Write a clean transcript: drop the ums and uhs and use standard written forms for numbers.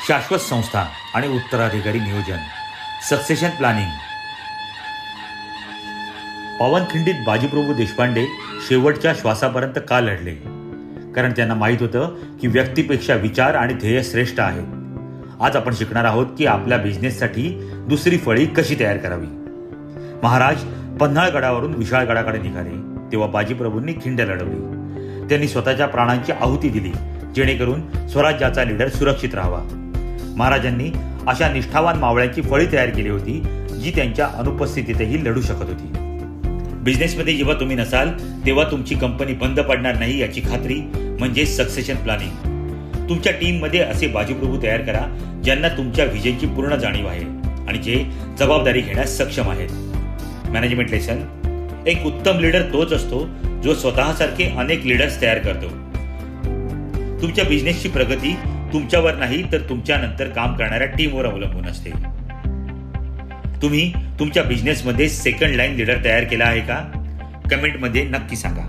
शाश्वत संस्था आणि उत्तराधिकारी नियोजन, सक्सेशन प्लॅनिंग. पावनखिंडीत बाजीप्रभू देशपांडे शेवटच्या श्वासापर्यंत का लढले? कारण त्यांना माहीत होतं की व्यक्तीपेक्षा विचार आणि ध्येय श्रेष्ठ आहेत. आज आपण शिकणार आहोत की आपल्या बिझनेससाठी दुसरी फळी कशी तयार करावी. महाराज पन्हाळगडावरून विशाळगडाकडे निघाले तेव्हा बाजीप्रभूंनी खिंड लढवली. त्यांनी स्वतःच्या प्राणांची आहुती दिली जेणेकरून स्वराज्याचा लीडर सुरक्षित राहावा. महाराजांनी अशा निष्ठावान मावळ्यांची फळी तयार केली होती जी त्यांच्या अनुपस्थितीतही लढू शकत होती. बिझनेसमध्ये जेव्हा तुम्ही नसाल तेव्हा तुमची कंपनी बंद पडणार नाही याची खात्री म्हणजे सक्सेशन प्लॅनिंग. तुमच्या टीममध्ये असे बाजीप्रभू तयार करा ज्यांना तुमच्या व्हिजनची पूर्ण जाणीव आहे आणि जे जबाबदारी घेण्यास सक्षम आहेत. मॅनेजमेंट लेसन: एक उत्तम लीडर तोच असतो जो स्वतःसारखे अनेक लीडर्स तयार करतो. तुमच्या बिझनेसची प्रगती तुमच्यावर नाही तर तुमच्यानंतर काम करणाऱ्या टीमवर अवलंबून असते. तुम्ही तुमच्या बिझनेसमध्ये सेकंड लाईन लीडर तयार केला आहे का? कमेंटमध्ये नक्की सांगा.